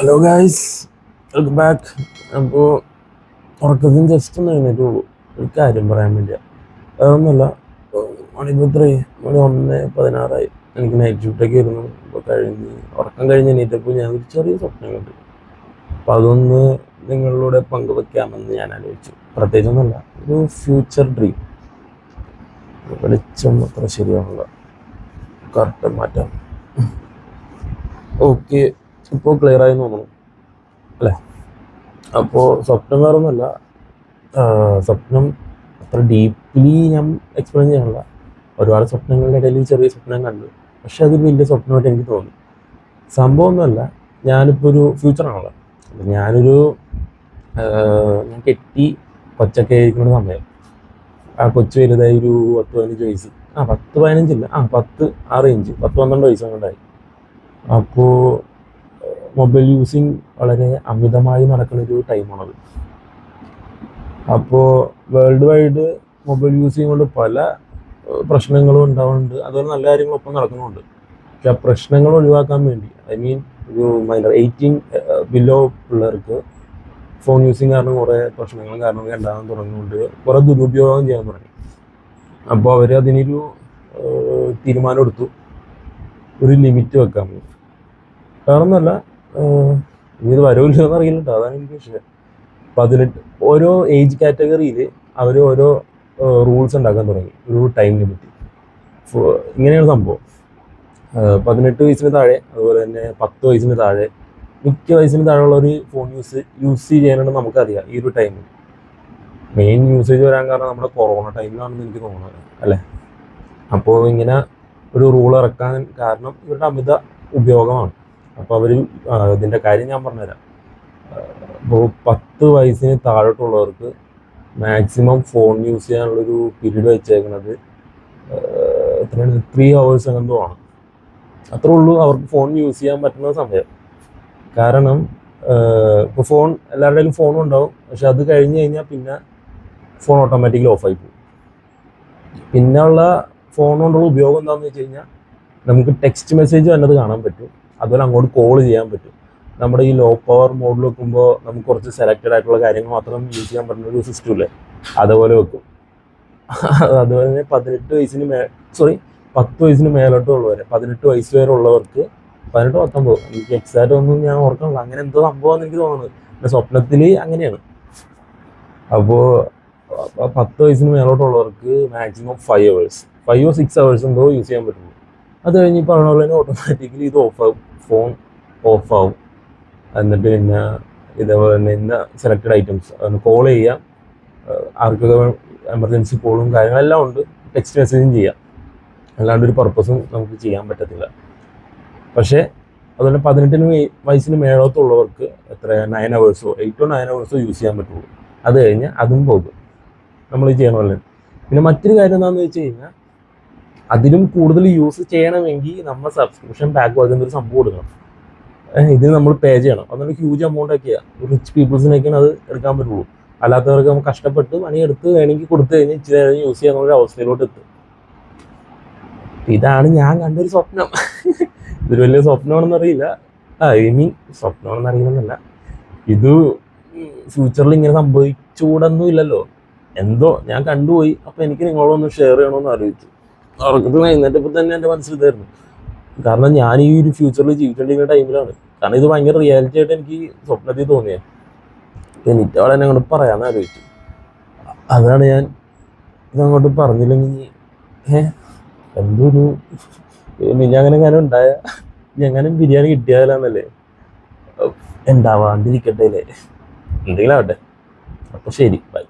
Hello guys, welcome back. അപ്പോൾ ഉറക്കത്തിന് just ഒന്ന് എഴുന്നേറ്റുള്ളൂ. ഒരു കാര്യം പറയാൻ വേണ്ടിയാണ്. അതൊന്നുമല്ല, മണിപ്പോൾ ഇത്രയും മണി 1:16 എനിക്ക് നൈറ്റ് ഷിഫ്റ്റൊക്കെ ആയിരുന്നു. ഇപ്പോൾ ഉറക്കം കഴിഞ്ഞ് എണീറ്റപ്പോൾ ഞാൻ ഒരു ചെറിയ സ്വപ്നം കണ്ടു. അപ്പോൾ അതൊന്ന് നിങ്ങളിലൂടെ പങ്കുവെക്കാമെന്ന് ഞാൻ ആലോചിച്ചു. പ്രത്യേകിച്ചൊന്നുമല്ല, ഒരു ഫ്യൂച്ചർ ഡ്രീം. വെളിച്ചം അത്ര ശരിയാണല്ലോ, കറക്റ്റ് മാറ്റാം. ഓക്കെ, ഇപ്പോൾ ക്ലിയർ ആയി തോന്നുന്നു അല്ലേ? അപ്പോൾ സ്വപ്നം വേറെ ഒന്നുമല്ല. സ്വപ്നം അത്ര ഡീപ്ലി ഞാൻ എക്സ്പ്ലെയിൻ ചെയ്യാനുള്ള ഒരുപാട് സ്വപ്നങ്ങളുടെ ഇടയിൽ ചെറിയ സ്വപ്നം കണ്ടു. പക്ഷെ അത് വലിയ സ്വപ്നമായിട്ട് എനിക്ക് തോന്നി. സംഭവമൊന്നുമല്ല, ഞാനിപ്പോൾ ഒരു ഫ്യൂച്ചറാണല്ലോ. ഞാൻ കെട്ടി കൊച്ചൊക്കെ ആയിരിക്കുന്ന സമയം, ആ കൊച്ചു വലുതായി ഒരു 10-15 വയസ്സ്, 10-15 10 റേഞ്ച്, 10-12 വയസ്സ് അങ്ങോട്ടായി. അപ്പോൾ മൊബൈൽ യൂസിങ് വളരെ അമിതമായി നടക്കുന്നൊരു ടൈമാണത്. അപ്പോൾ വേൾഡ് വൈഡ് മൊബൈൽ യൂസിങ് കൊണ്ട് പല പ്രശ്നങ്ങളും ഉണ്ടാവുന്നുണ്ട്, അതുപോലെ നല്ല കാര്യങ്ങളൊപ്പം നടക്കുന്നുണ്ട്. പക്ഷെ ആ പ്രശ്നങ്ങൾ ഒഴിവാക്കാൻ വേണ്ടി, ഒരു മൈനർ 18 ബിലോ പിള്ളേർക്ക് ഫോൺ യൂസിങ് കാരണം കുറേ പ്രശ്നങ്ങളും കാരണമൊക്കെ ഉണ്ടാകാൻ തുടങ്ങുന്നുണ്ട്, കുറേ ദുരുപയോഗം ചെയ്യാൻ തുടങ്ങി. അപ്പോൾ അവർ അതിനൊരു തീരുമാനം എടുത്തു, ഒരു ലിമിറ്റ് വെക്കാൻ വേണ്ടി. വേറൊന്നുമല്ല, ഇത് വരുമല്ലോ എന്നറിയില്ല കേട്ടോ, അതാണ് എനിക്ക് വിഷയം. 18 ഓരോ ഏജ് കാറ്റഗറിയിൽ അവർ ഓരോ റൂൾസ് ഉണ്ടാക്കാൻ തുടങ്ങി, ഒരു ടൈം ലിമിറ്റ്. ഇങ്ങനെയാണ് സംഭവം. 18 വയസ്സിന് താഴെ, അതുപോലെ തന്നെ 10 വയസ്സിന് താഴെ, മിക്ക വയസ്സിന് താഴെയുള്ള ഒരു ഫോൺ യൂസ് ചെയ്യാനാണ് നമുക്കറിയാം. ഈ ഒരു ടൈമിൽ മെയിൻ യൂസേജ് വരാൻ കാരണം നമ്മുടെ കൊറോണ ടൈമിലാണെന്ന് എനിക്ക് തോന്നുന്നത് അല്ലേ. അപ്പോൾ ഇങ്ങനെ ഒരു റൂൾ ഇറക്കാൻ കാരണം ഇവരുടെ അമിത ഉപയോഗമാണ്. അപ്പോൾ അവർ ഇതിൻ്റെ കാര്യം ഞാൻ പറഞ്ഞുതരാം. അപ്പോൾ 10 വയസ്സിന് താഴോട്ടുള്ളവർക്ക് മാക്സിമം ഫോൺ യൂസ് ചെയ്യാനുള്ളൊരു പീരീഡ് വെച്ചേക്കുന്നത് എത്രയാണ്, 3 hours എന്തോ ആണ്. അത്രേ ഉള്ളൂ അവർക്ക് ഫോൺ യൂസ് ചെയ്യാൻ പറ്റുന്ന സമയം. കാരണം ഇപ്പോൾ ഫോൺ എല്ലാവരുടെയും ഫോണും ഉണ്ടാവും, പക്ഷെ അത് കഴിഞ്ഞ് കഴിഞ്ഞാൽ പിന്നെ ഫോൺ ഓട്ടോമാറ്റിക്കലി ഓഫായി പോകും. പിന്നെ ഉള്ള ഫോൺ കൊണ്ടുള്ള ഉപയോഗം എന്താണെന്ന് വെച്ച് കഴിഞ്ഞാൽ, നമുക്ക് ടെക്സ്റ്റ് മെസ്സേജ് വന്നത് കാണാൻ പറ്റും, അതുപോലെ അങ്ങോട്ട് കോൾ ചെയ്യാൻ പറ്റും. നമ്മുടെ ഈ ലോ പവർ മോഡിൽ വെക്കുമ്പോൾ നമുക്ക് കുറച്ച് സെലക്റ്റഡ് ആയിട്ടുള്ള കാര്യങ്ങൾ മാത്രം യൂസ് ചെയ്യാൻ പറ്റുന്ന ഒരു സിസ്റ്റം ഇല്ലേ, അതുപോലെ വെക്കും. അതുപോലെ തന്നെ 10 വയസ്സിന് മേലോട്ടുള്ളവരെ, 18 വയസ്സ് വരെ ഉള്ളവർക്ക്, 18-19 എനിക്ക് എക്സാക്റ്റ് ഒന്നും ഞാൻ ഓർക്കണില്ല, അങ്ങനെ എന്തോ സംഭവമാണെന്ന് എനിക്ക് തോന്നുന്നത്. എൻ്റെ സ്വപ്നത്തിൽ അങ്ങനെയാണ്. അപ്പോൾ 10 വയസ്സിന് മേലോട്ടുള്ളവർക്ക് മാക്സിമം 5 or 6 hours എന്തോ യൂസ് ചെയ്യാൻ പറ്റുള്ളൂ. അത് കഴിഞ്ഞ് ഇപ്പോൾ പറഞ്ഞ പോലെ തന്നെ ഓട്ടോമാറ്റിക്കലി ഇത് ഫോൺ ഓഫാവും. എന്നിട്ട് പിന്നെ ഇതേപോലെ തന്നെ ഇന്ന സെലക്റ്റഡ് ഐറ്റംസ് കോൾ ചെയ്യാം, ആർക്കൊക്കെ എമർജൻസി കോളും കാര്യങ്ങളെല്ലാം ഉണ്ട്, ടെക്സ്റ്റ് മെസ്സേജും ചെയ്യാം, അല്ലാണ്ട് ഒരു പർപ്പസും നമുക്ക് ചെയ്യാൻ പറ്റത്തില്ല. പക്ഷേ അതുപോലെ 18 വയസ്സിന് മേളത്തുള്ളവർക്ക് 9 hours 8 or 9 hours യൂസ് ചെയ്യാൻ പറ്റുള്ളൂ. അത് കഴിഞ്ഞ് അതും പോകും നമ്മൾ ചെയ്യണമല്ലേ. പിന്നെ മറ്റൊരു കാര്യം എന്താണെന്ന് വെച്ച് കഴിഞ്ഞാൽ, അതിലും കൂടുതൽ യൂസ് ചെയ്യണമെങ്കിൽ നമ്മൾ സബ്സ്ക്രിപ്ഷൻ പാക്ക് വരുന്ന ഒരു സംഭവം കൊടുക്കണം. ഇതിന് നമ്മൾ പേ ചെയ്യണം. അതൊരു ഹ്യൂജ് എമൗണ്ട് ഒക്കെയാണ്. റിച്ച് പീപ്പിൾസിനൊക്കെയാണ് അത് എടുക്കാൻ പറ്റുള്ളൂ. അല്ലാത്തവർക്ക് നമ്മൾ കഷ്ടപ്പെട്ട് പണിയെടുത്ത് വേണമെങ്കിൽ കൊടുത്തു കഴിഞ്ഞാൽ ഇച്ചിരി നേരം യൂസ് ചെയ്യാനുള്ള അവസ്ഥയിലോട്ട് എത്തും. ഇതാണ് ഞാൻ കണ്ടൊരു സ്വപ്നം. ഇതൊരു വലിയ സ്വപ്നമാണെന്നറിയില്ല, സ്വപ്നമാണെന്ന് അറിയില്ലെന്നല്ല, ഇത് ഫ്യൂച്ചറിൽ ഇങ്ങനെ സംഭവിച്ചുകൂടൊന്നും ഇല്ലല്ലോ, എന്തോ ഞാൻ കണ്ടുപോയി. അപ്പോൾ എനിക്ക് നിങ്ങളോടൊന്ന് ഷെയർ ചെയ്യണമെന്ന് ആലോചിച്ചു. ഉറക്കത്തിൽ എഴുന്നേറ്റപ്പോൾ തന്നെ എൻ്റെ മനസ്സിൽ ഇതായിരുന്നു. കാരണം ഞാൻ ഈ ഒരു ഫ്യൂച്ചറിൽ ജീവിക്കേണ്ടിരിക്കുന്ന ടൈമിലാണ്. കാരണം ഇത് ഭയങ്കര റിയാലിറ്റി ആയിട്ട് എനിക്ക് സ്വപ്നത്തിൽ തോന്നിയത്. എനിക്ക് അവിടെ അങ്ങോട്ട് പറയാമെന്ന് ആലോചിച്ചു. അതാണ് ഞാൻ ഇതങ്ങോട്ട് പറഞ്ഞില്ലെങ്കിൽ എന്തൊരു അങ്ങനെ ഉണ്ടായ എങ്ങനെ ബിരിയാണി കിട്ടിയാലല്ലേ, ഉണ്ടാവാണ്ടിരിക്കട്ടെ അല്ലേ, എന്തെങ്കിലും ആവട്ടെ. അപ്പോൾ ശരി, ബൈ.